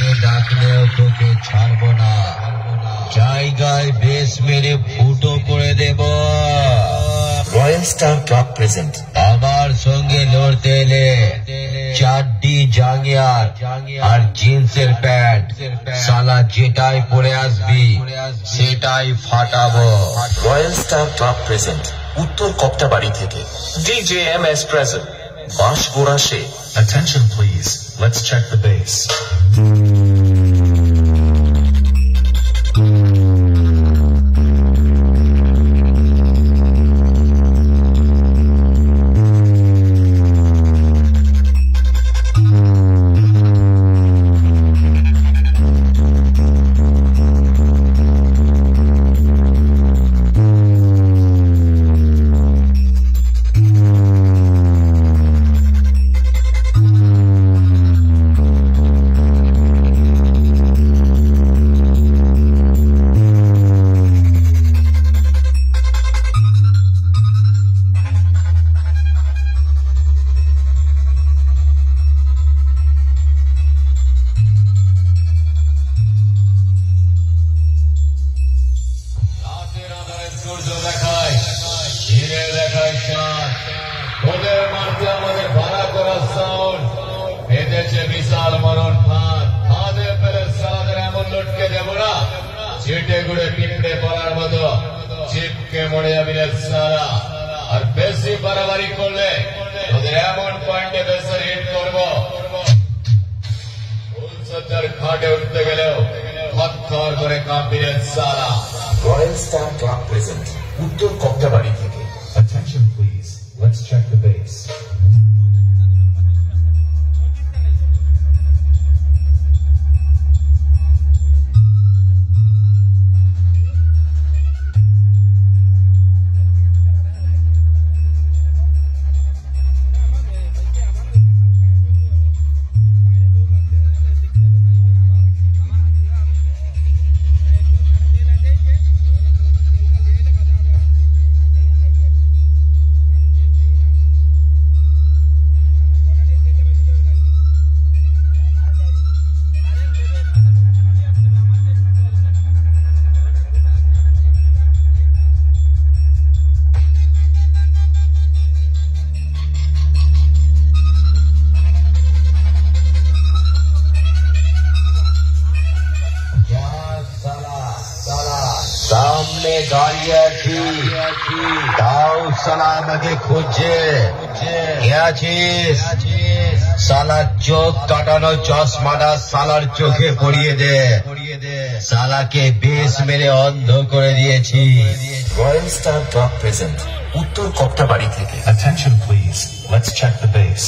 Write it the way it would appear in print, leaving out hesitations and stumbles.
আমাকে ডাকলেও তোকে ছাড়বো না, জায়গায় বেশ মেরে ফুটো করে দেব। Royal star club present. আমার সঙ্গে লড়তে এলে চাড্ডি জাঙ্গিয়ার আর জিন্সের প্যান্ট, সালা যেটাই পরে আসবি সেটাই ফাটাবো। রয়্যাল স্টার ক্লাব প্রেজেন্ট, উত্তর কপ্টাবাড়ি থেকে। DJMS present, বাঁশগোড়া say. Attention please, let's check the bass. ওদের মারতে আমাদের ভাড়া করা সাউন্ড বেঁধেছে বিশাল মরণ ফাঁদ। ফাঁদে ফেলে সালাদের এমন লটকে দেব না, ছিটে গুড়ে পিঁপড়ে পড়ার মতো চিপকে মরে যাবি রে সারা। আর বেশি বাড়াবাড়ি করলে ওদের এমন পয়েন্টে বেসার হিট করবো, ফুলসজ্জার ঘাটে উঠতে গেলেও থর করে কাঁপবি রে সারা। রয়্যাল স্টার ক্লাব প্রেজেন্ট, উত্তর কপ্টাবাড়ি থেকে। Attention please, let's check the bass. সামনে দাঁড়িয়ে আছি, তাও সালা আমাকে খুঁজছে। কে আছিস? সালার চোখ কাটানো চশমাটা সালার চোখে পরিয়ে দে, সালাকে বেশ মেরে অন্ধ করে দিয়েছি। রয়্যাল স্টার ক্লাব প্রেজেন্ট, উত্তর কপ্টাবাড়ি থেকে। Attention please, let's check the bass.